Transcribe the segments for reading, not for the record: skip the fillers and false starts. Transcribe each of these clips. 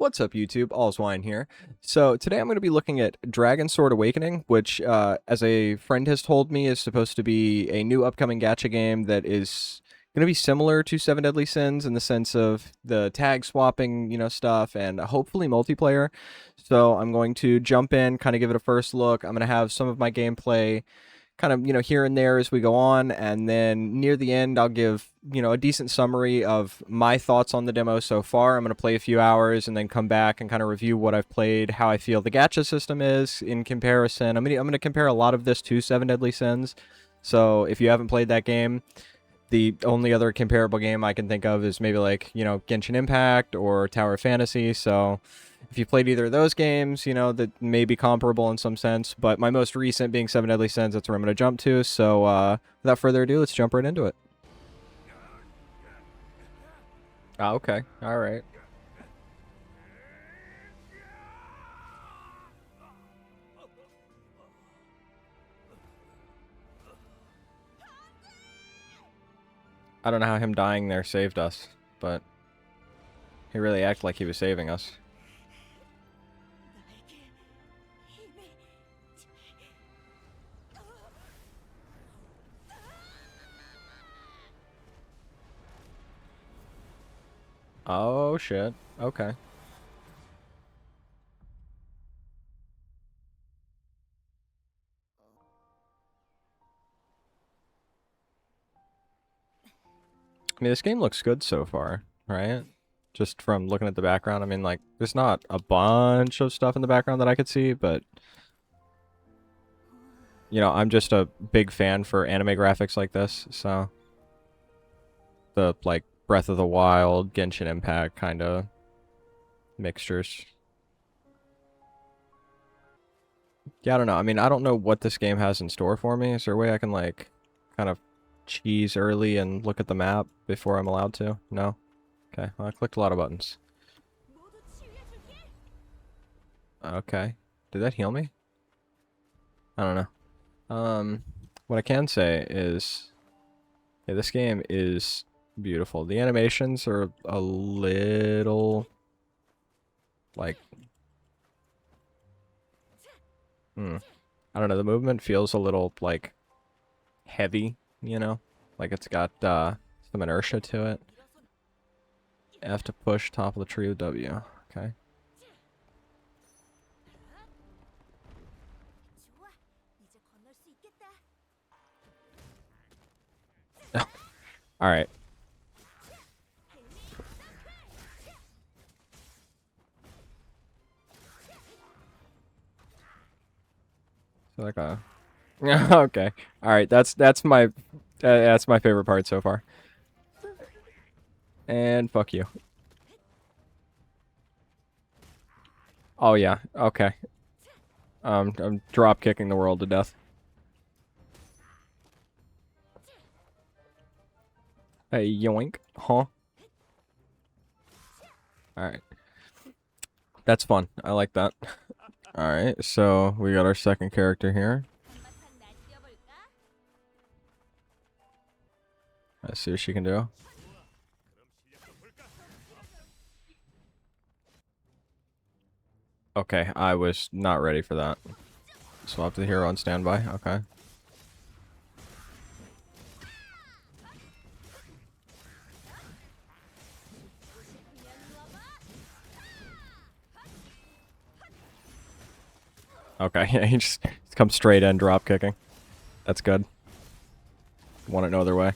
What's up, YouTube? All's Wine here. So today I'm going to be looking at Dragonsword Awakening, which, as a friend has told me, is supposed to be a new upcoming gacha game that is going to be similar to Seven Deadly Sins in the sense of the tag swapping, stuff, and hopefully multiplayer. So I'm going to jump in, kind of give it a first look. I'm going to have some of my gameplay kind of, here and there as we go on. And then near the end, I'll give, a decent summary of my thoughts on the demo so far. I'm going to play a few hours and then come back and kind of review what I've played, how I feel the gacha system is in comparison. I'm going to compare a lot of this to Seven Deadly Sins. So if you haven't played that game, the only other comparable game I can think of is maybe like, Genshin Impact or Tower of Fantasy. So if you played either of those games, that may be comparable in some sense. But my most recent being Seven Deadly Sins, that's where I'm going to jump to. So without further ado, let's jump right into it. Ah, okay. All right. I don't know how him dying there saved us, but he really acted like he was saving us. Oh, shit. Okay. I mean, this game looks good so far, right? Just from looking at the background. I mean, like, there's not a bunch of stuff in the background that I could see, but I'm just a big fan for anime graphics like this, so the, like, Breath of the Wild, Genshin Impact kind of mixtures. Yeah, I don't know. I mean, I don't know what this game has in store for me. Is there a way I can, like, kind of cheese early and look at the map before I'm allowed to? No? Okay, well, I clicked a lot of buttons. Okay. Did that heal me? I don't know. What I can say is, yeah, this game is beautiful. The animations are a little, like, I don't know, the movement feels a little, like, heavy, Like it's got, some inertia to it. F to push top of the tree with W. Okay. Alright. So like a... okay. Alright, that's my favorite part so far. And fuck you. Oh yeah, okay. I'm drop kicking the world to death. Hey, yoink. Huh? Alright. That's fun. I like that. Alright, so we got our second character here. Let's see what she can do. Okay, I was not ready for that. Swap the hero on standby. Okay. Okay, yeah, he just comes straight in, drop kicking. That's good. Want it no other way.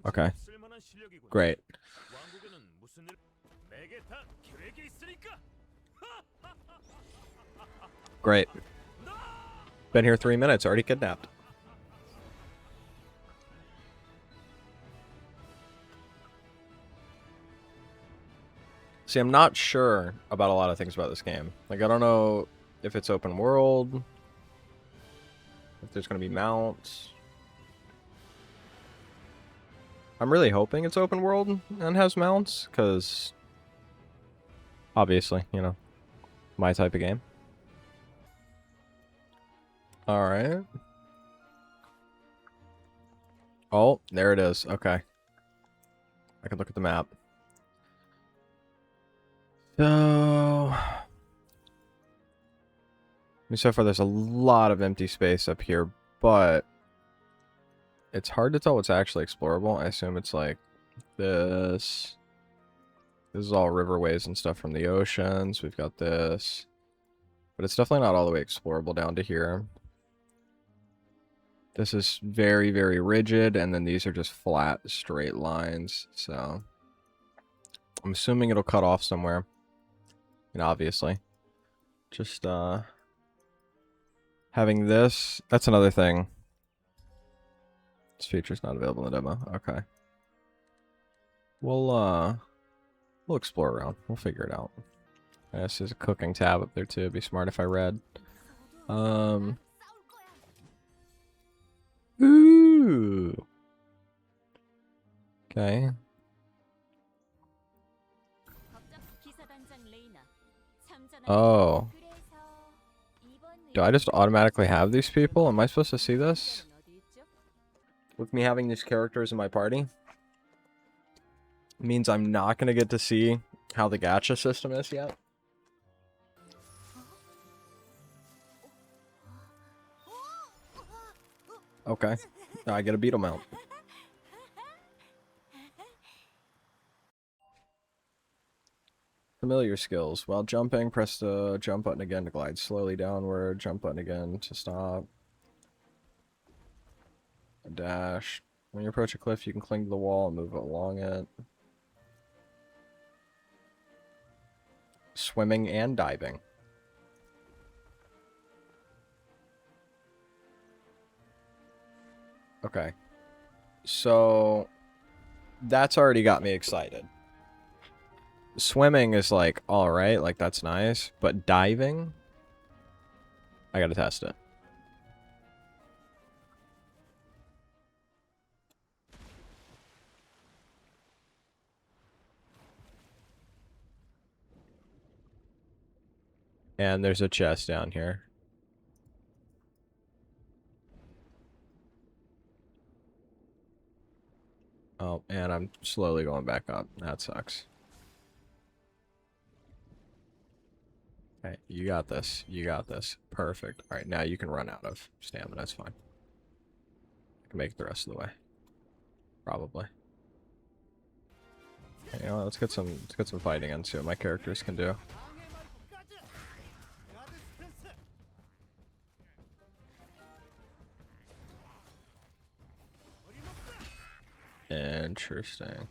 Okay. Great. Great. Been here 3 minutes, already kidnapped. See, I'm not sure about a lot of things about this game. Like, I don't know if it's open world, if there's going to be mounts. I'm really hoping it's open world and has mounts, because obviously, my type of game. Alright. Oh, there it is. Okay. I can look at the map. So... so far, there's a lot of empty space up here, but it's hard to tell what's actually explorable. I assume it's like this. This is all riverways and stuff from the oceans. We've got this. But it's definitely not all the way explorable down to here. This is very, very rigid, and then these are just flat, straight lines. So I'm assuming it'll cut off somewhere. And obviously. Just having this. That's another thing. This feature's not available in the demo. Okay. We'll explore around. We'll figure it out. This is a cooking tab up there too. It'd be smart if I read. Ooh. Okay. Oh. Do I just automatically have these people? Am I supposed to see this? With me having these characters in my party? Means I'm not going to get to see how the gacha system is yet. Okay. Now I get a beetle mount. Familiar skills. While jumping, press the jump button again to glide slowly downward. Jump button again to stop. A dash. When you approach a cliff, you can cling to the wall and move along it. Swimming and diving. Okay. So that's already got me excited. Swimming is like, alright, like that's nice. But diving, I gotta test it. And there's a chest down here. Oh, and I'm slowly going back up. That sucks. Okay, you got this. You got this. Perfect. Alright, now you can run out of stamina. That's fine. I can make it the rest of the way. Probably. Okay, you know what, let's get some fighting and see what my characters can do. Interesting.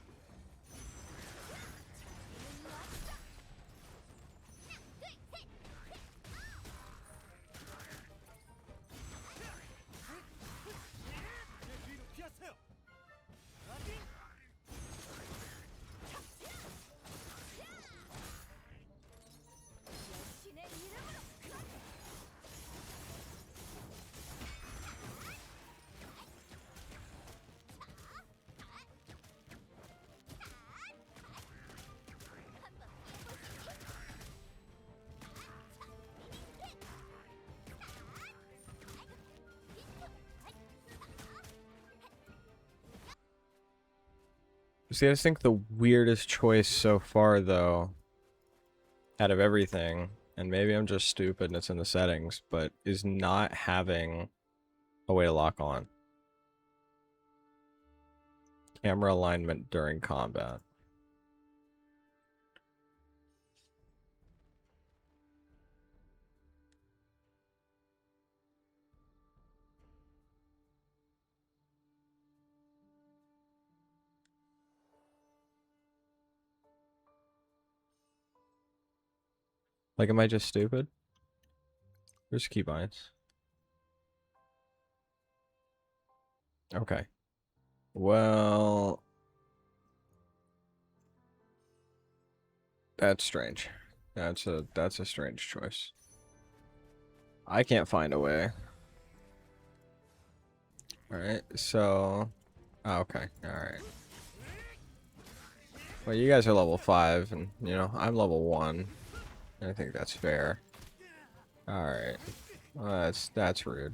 See, I just think the weirdest choice so far, though, out of everything, and maybe I'm just stupid and it's in the settings, but is not having a way to lock on. Camera alignment during combat. Like, am I just stupid? There's keybinds. Okay. Well, that's strange. That's a strange choice. I can't find a way. Alright, so... Oh, okay, alright. Well, you guys are level 5, and, you know, I'm level 1. I think that's fair. Alright. Well, that's rude.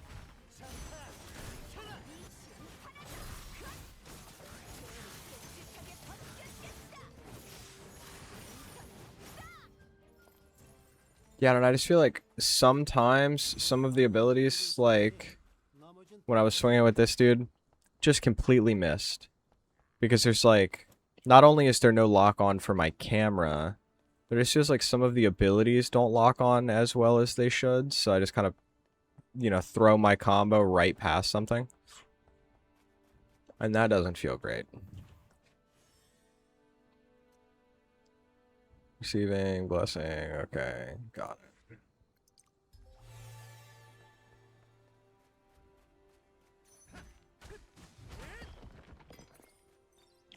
Yeah, and I just feel like sometimes some of the abilities, like when I was swinging with this dude, just completely missed. Because there's like, not only is there no lock on for my camera, but it's just like some of the abilities don't lock on as well as they should. So I just kind of, you know, throw my combo right past something. And that doesn't feel great. Receiving, blessing, okay, got it.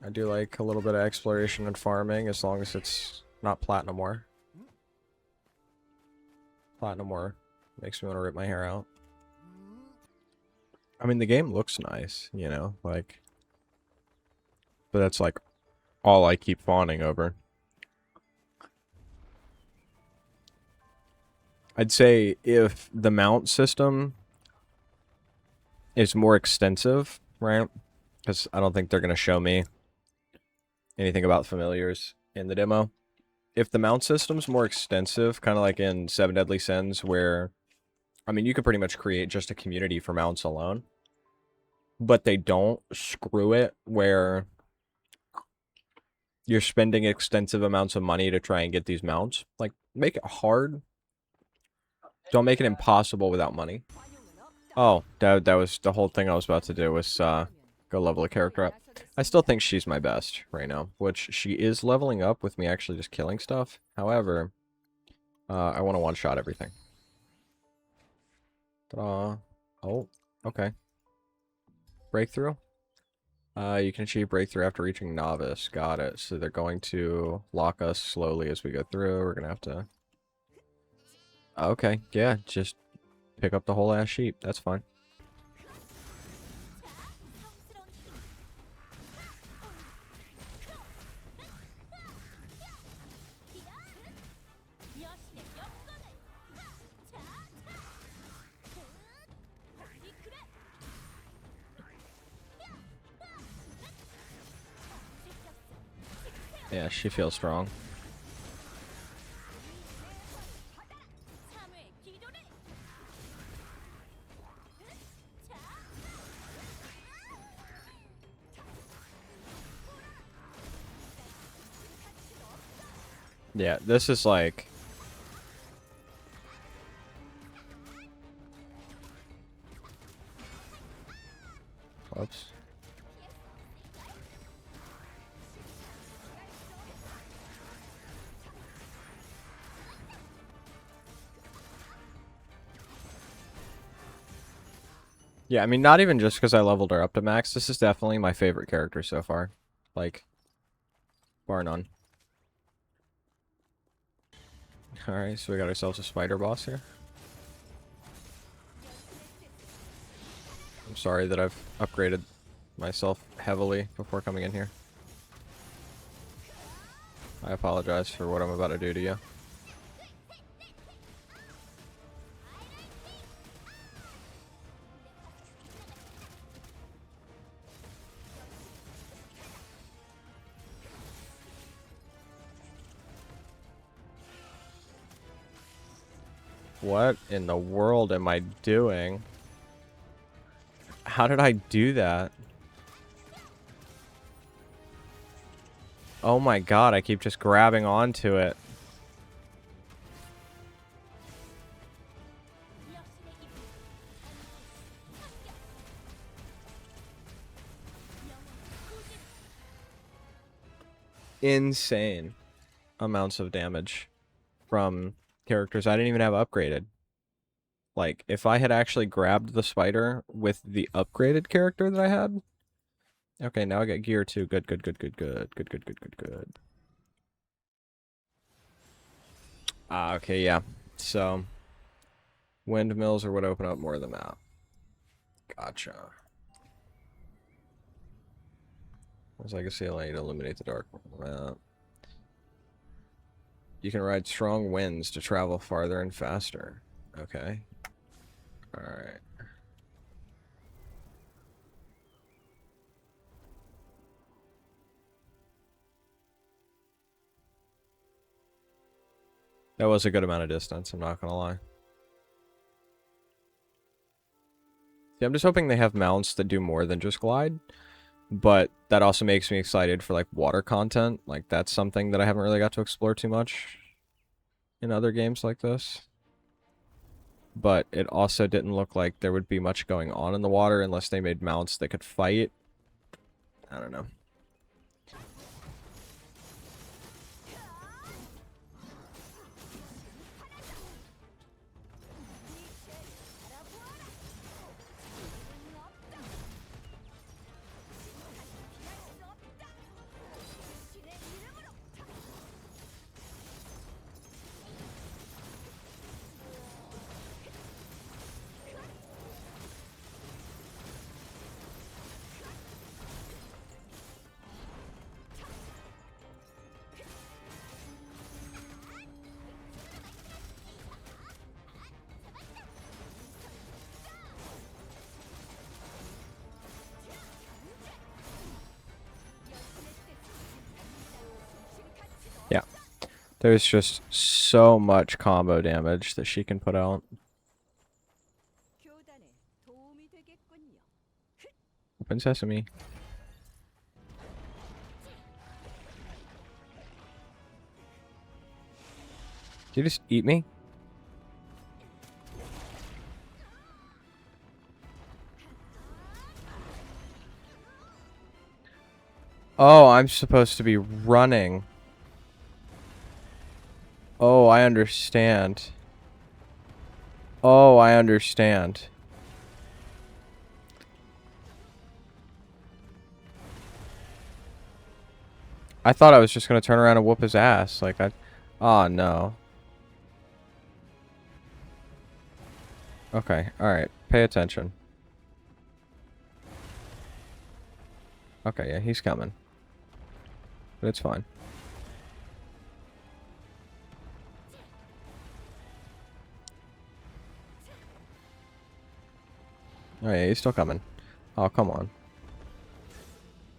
I do like a little bit of exploration and farming as long as it's not platinum ore. Platinum ore makes me want to rip my hair out. I mean, the game looks nice, you know, like, but that's like all I keep fawning over. I'd say if the mount system is more extensive, right? Because I don't think they're going to show me anything about familiars in the demo. If the mount system's more extensive, kind of like in Seven Deadly Sins, where, I mean, you could pretty much create just a community for mounts alone. But they don't screw it where you're spending extensive amounts of money to try and get these mounts. Like, make it hard. Don't make it impossible without money. Oh, that was the whole thing I was about to do was go level a character up. I still think she's my best right now, which she is leveling up with me actually just killing stuff. However, I want to one-shot everything. Ta-da. Oh, okay. Breakthrough? You can achieve breakthrough after reaching novice. Got it. So they're going to lock us slowly as we go through. We're going to have to... Okay, yeah, just pick up the whole ass sheep. That's fine. Yeah, she feels strong. Yeah, this is like... Whoops. Yeah, I mean, not even just because I leveled her up to max. This is definitely my favorite character so far. Like, bar none. Alright, so we got ourselves a spider boss here. I'm sorry that I've upgraded myself heavily before coming in here. I apologize for what I'm about to do to you. What in the world am I doing? How did I do that? Oh my god, I keep just grabbing onto it. Insane amounts of damage from characters I didn't even have upgraded. Like, if I had actually grabbed the spider with the upgraded character that I had... Okay, now I got gear too. Good, good, good, good, good. Good, good, good, good, good. Ah, okay, yeah. So, windmills are what open up more of the map. Gotcha. As I can see, allow you to illuminate the dark map. You can ride strong winds to travel farther and faster. Okay. Alright. That was a good amount of distance, I'm not gonna lie. Yeah, I'm just hoping they have mounts that do more than just glide. But that also makes me excited for, like, water content. Like, that's something that I haven't really got to explore too much in other games like this. But it also didn't look like there would be much going on in the water unless they made mounts that could fight. I don't know. Yeah. There's just so much combo damage that she can put out. Open sesame. Did you just eat me? Oh, I'm supposed to be running. Oh, I understand. Oh, I understand. I thought I was just gonna turn around and whoop his ass. Like, Oh, no. Okay, alright. Pay attention. Okay, yeah, he's coming. But it's fine. Oh, yeah, he's still coming. Oh, come on.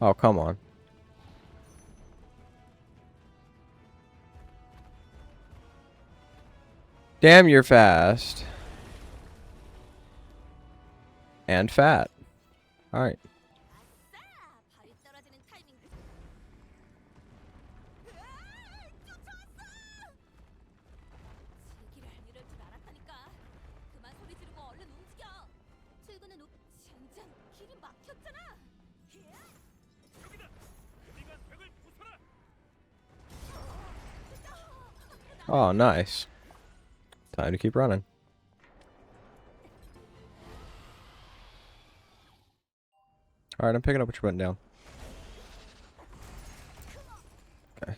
Oh, come on. Damn, you're fast. And fat. Alright. Oh, nice. Time to keep running. Alright, I'm picking up what you're putting down. Okay.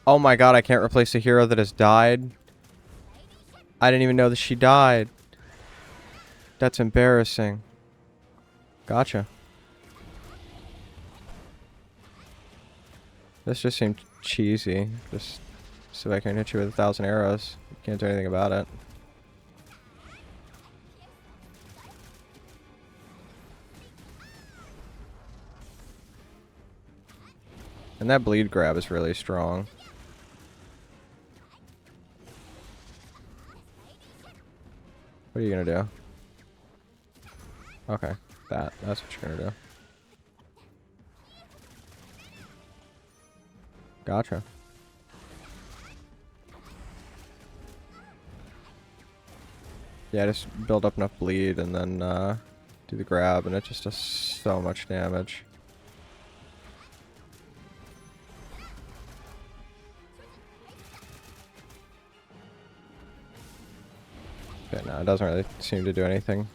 Oh my god, I can't replace a hero that has died. I didn't even know that she died. That's embarrassing. Gotcha. This just seemed cheesy. Just so I can hit you with 1,000 arrows. You can't do anything about it. And that bleed grab is really strong. What are you gonna do? Okay, that's what you're gonna do. Gotcha. Yeah, just build up enough bleed and then do the grab, and it just does so much damage. Okay, no, it doesn't really seem to do anything.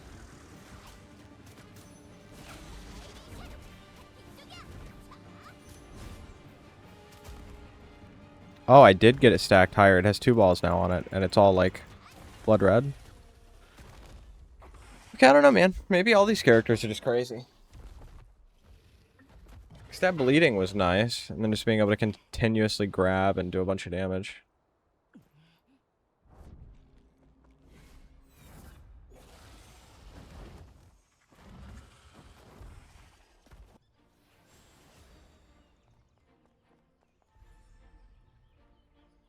Oh, I did get it stacked higher. It has 2 balls now on it, and it's all, like, blood red. Okay, I don't know, man. Maybe all these characters are just crazy. Because that bleeding was nice, and then just being able to continuously grab and do a bunch of damage.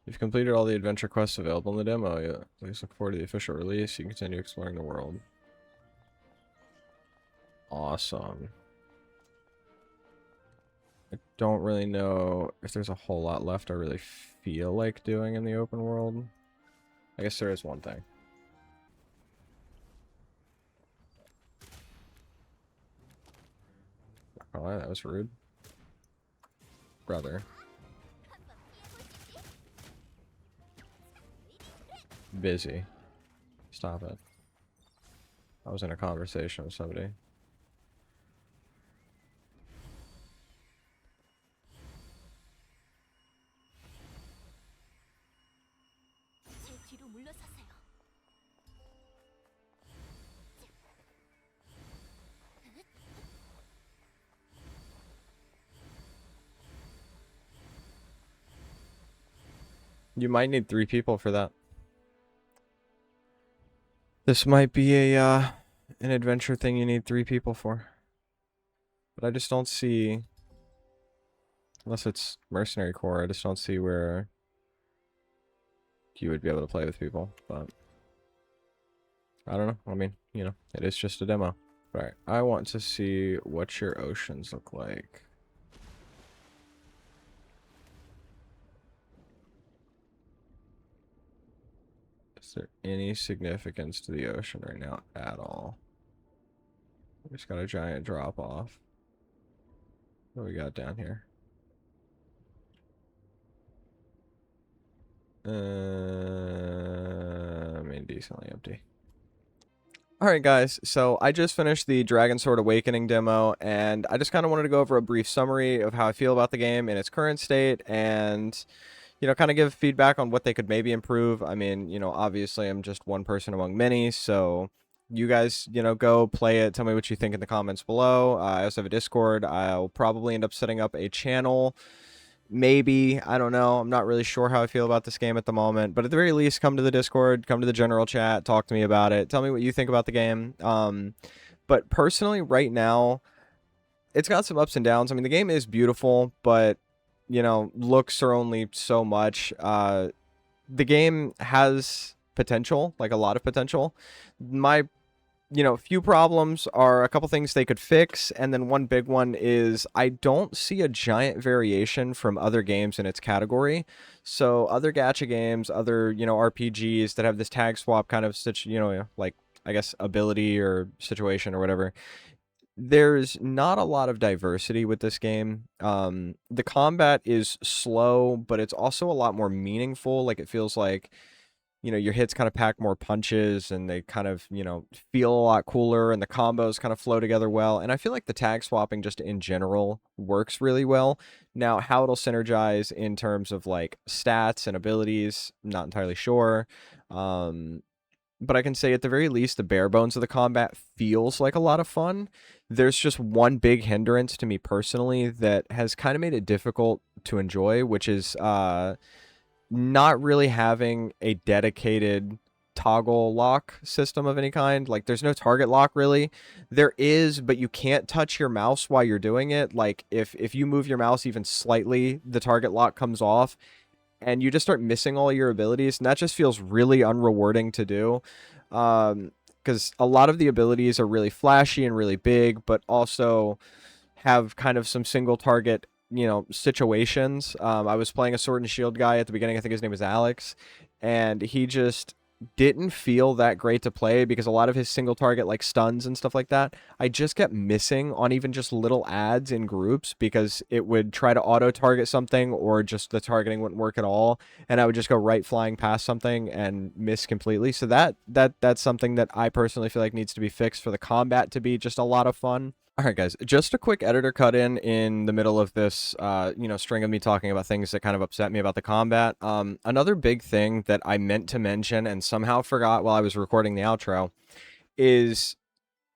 You've completed all the adventure quests available in the demo. Yeah. Please look forward to the official release. You can continue exploring the world. Awesome. I don't really know if there's a whole lot left I really feel like doing in the open world. I guess there is one thing. Oh, that was rude. Brother. Busy. Stop it. I was in a conversation with somebody. You might need 3 people for that. This might be an adventure thing you need 3 people for. But I just don't see, unless it's Mercenary Corps, I just don't see where you would be able to play with people. But I don't know. I mean, you know, it is just a demo. Alright, I want to see what your oceans look like. Is there any significance to the ocean right now at all? We just got a giant drop off. What do we got down here? I mean, decently empty. Alright guys, so I just finished the Dragonsword Awakening demo, and I just kind of wanted to go over a brief summary of how I feel about the game in its current state, and, you know, kind of give feedback on what they could maybe improve. I mean, you know, obviously I'm just one person among many, so you guys, you know, go play it, tell me what you think in the comments below. I also have a Discord. I'll probably end up setting up a channel. Maybe, I don't know. I'm not really sure how I feel about this game at the moment, but at the very least, come to the Discord, come to the general chat, talk to me about it, tell me what you think about the game. But personally, right now, it's got some ups and downs. I mean, the game is beautiful, but, you know, looks are only so much. The game has potential, like a lot of potential. My, you know, few problems are a couple things they could fix, and then one big one is I don't see a giant variation from other games in its category. So other gacha games, other, you know, RPGs that have this tag swap kind of you know, like, I guess, ability or situation or whatever, there's not a lot of diversity with this game. The combat is slow, but it's also a lot more meaningful. Like, it feels like, you know, your hits kind of pack more punches, and they kind of, you know, feel a lot cooler, and the combos kind of flow together well. And I feel like the tag swapping just in general works really well. Now, how it'll synergize in terms of like stats and abilities, not entirely sure. But I can say at the very least, the bare bones of the combat feels like a lot of fun. There's just one big hindrance to me personally that has kind of made it difficult to enjoy, which is not really having a dedicated toggle lock system of any kind. Like, there's no target lock really. There is, but you can't touch your mouse while you're doing it. Like, if you move your mouse even slightly, the target lock comes off, and you just start missing all your abilities, and that just feels really unrewarding to do. Because a lot of the abilities are really flashy and really big, but also have kind of some single target, you know, situations. I was playing a sword and shield guy at the beginning. I think his name was Alex, and he just didn't feel that great to play because a lot of his single target, like stuns and stuff like that, I just kept missing on even just little ads in groups because it would try to auto target something, or just the targeting wouldn't work at all, and I would just go right flying past something and miss completely. So that's something that I personally feel like needs to be fixed for the combat to be just a lot of fun. All right, guys, just a quick editor cut in the middle of this, you know, string of me talking about things that kind of upset me about the combat. Another big thing that I meant to mention and somehow forgot while I was recording the outro is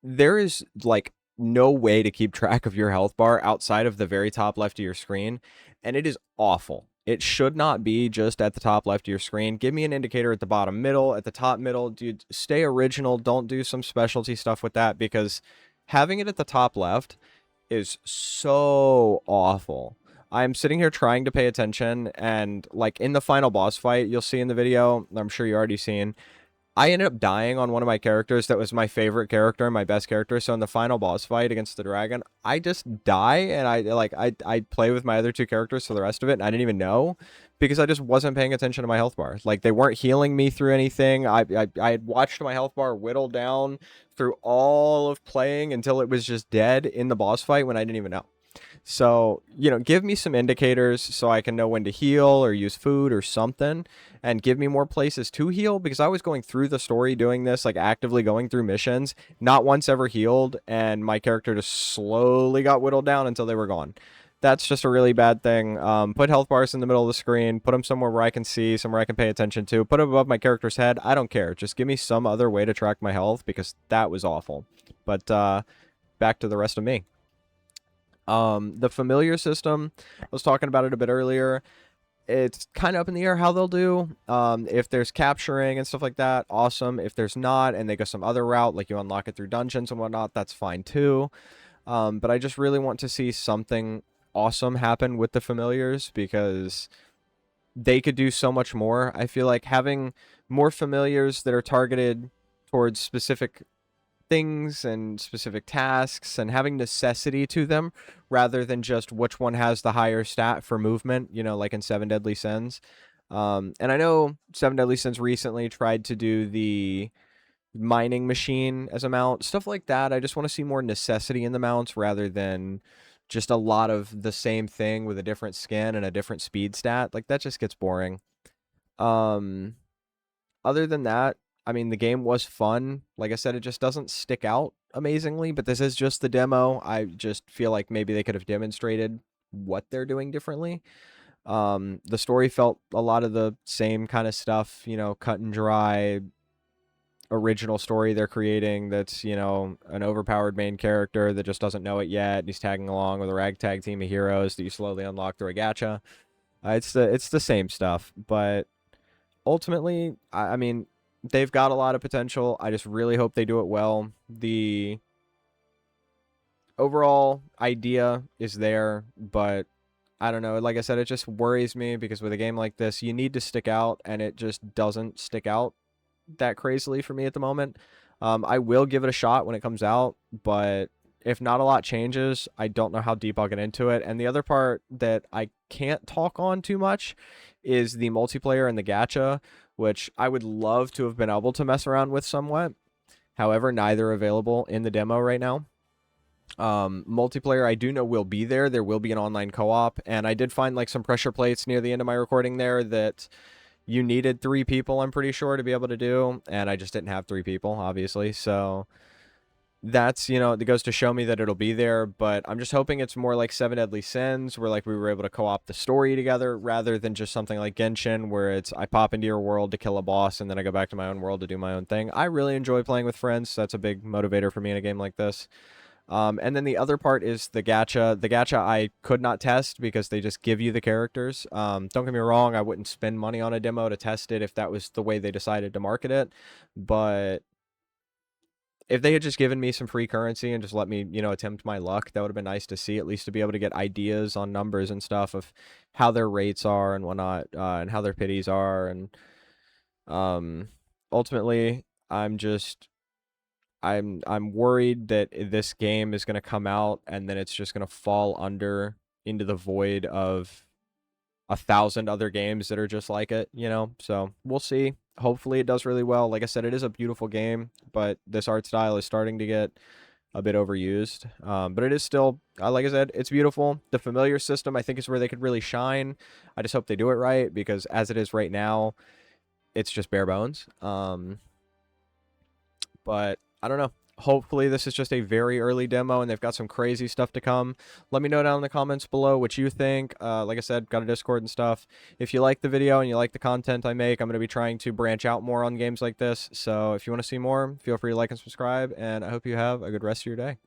there is, like, no way to keep track of your health bar outside of the very top left of your screen, and it is awful. It should not be just at the top left of your screen. Give me an indicator at the bottom middle, at the top middle. Dude, stay original. Don't do some specialty stuff with that, because having it at the top left is so awful. I'm sitting here trying to pay attention, and like in the final boss fight, you'll see in the video, I'm sure you already seen, I ended up dying on one of my characters that was my favorite character, my best character. So in the final boss fight against the dragon, I just die, and I play with my other two characters for the rest of it, and I didn't even know because I just wasn't paying attention to my health bar. Like they weren't healing me through anything. I had watched my health bar whittle down through all of playing until it was just dead in the boss fight when I didn't even know. So, give me some indicators so I can know when to heal or use food or something, and give me more places to heal, because I was going through the story doing this, like actively going through missions, not once ever healed, and my character just slowly got whittled down until they were gone. That's just a really bad thing. Put health bars in the middle of the screen, put them somewhere where I can see, somewhere I can pay attention to, put them above my character's head. I don't care. Just give me some other way to track my health, because that was awful. But back to the rest of me. The familiar system, I was talking about it a bit earlier. It's kind of up in the air how they'll do. If there's capturing and stuff like that, awesome. If there's not, and they go some other route, like you unlock it through dungeons and whatnot, that's fine too. But I just really want to see something awesome happen with the familiars, because they could do so much more. I feel like having more familiars that are targeted towards specific things and specific tasks, and having necessity to them rather than just which one has the higher stat for movement, like in Seven Deadly Sins. And I know Seven Deadly Sins recently tried to do the mining machine as a mount, stuff like that. I just want to see more necessity in the mounts rather than just a lot of the same thing with a different skin and a different speed stat. Like that just gets boring. Um, Other than that, I mean, the game was fun. Like I said, it just doesn't stick out amazingly, but this is just the demo. I just feel like maybe they could have demonstrated what they're doing differently. The story felt a lot of the same kind of stuff, cut and dry, original story they're creating that's, an overpowered main character that just doesn't know it yet. And he's tagging along with a ragtag team of heroes that you slowly unlock through a gacha. It's the same stuff, but ultimately, I mean, they've got a lot of potential. I just really hope they do it well. The overall idea is there, but I don't know. Like I said, it just worries me because with a game like this, you need to stick out, and it just doesn't stick out that crazily for me at the moment. I will give it a shot when it comes out, but if not a lot changes, I don't know how deep I'll get into it. And the other part that I can't talk on too much is the multiplayer and the gacha, which I would love to have been able to mess around with somewhat. However, neither are available in the demo right now. Multiplayer, I do know will be there. There will be an online co-op, and I did find like some pressure plates near the end of my recording there that you needed 3 people, I'm pretty sure, to be able to do, and I just didn't have 3 people, obviously, so that's, it goes to show me that it'll be there, but I'm just hoping it's more like Seven Deadly Sins, where like we were able to co-op the story together, rather than just something like Genshin, where it's I pop into your world to kill a boss, and then I go back to my own world to do my own thing. I really enjoy playing with friends, so that's a big motivator for me in a game like this. And then the other part is the gacha. The gacha I could not test because they just give you the characters. Don't get me wrong, I wouldn't spend money on a demo to test it if that was the way they decided to market it. But if they had just given me some free currency and just let me, attempt my luck, that would have been nice to see, at least to be able to get ideas on numbers and stuff of how their rates are and whatnot, and how their pities are. And ultimately, I'm worried that this game is going to come out and then it's just going to fall into the void of 1,000 other games that are just like it, So we'll see. Hopefully it does really well. Like I said, it is a beautiful game, but this art style is starting to get a bit overused. But it is still, like I said, it's beautiful. The familiar system, I think, is where they could really shine. I just hope they do it right, because as it is right now, it's just bare bones. But I don't know. Hopefully this is just a very early demo and they've got some crazy stuff to come. Let me know down in the comments below what you think. Like I said, got a Discord and stuff. If you like the video and you like the content I make, I'm going to be trying to branch out more on games like this. So if you want to see more, feel free to like and subscribe, and I hope you have a good rest of your day.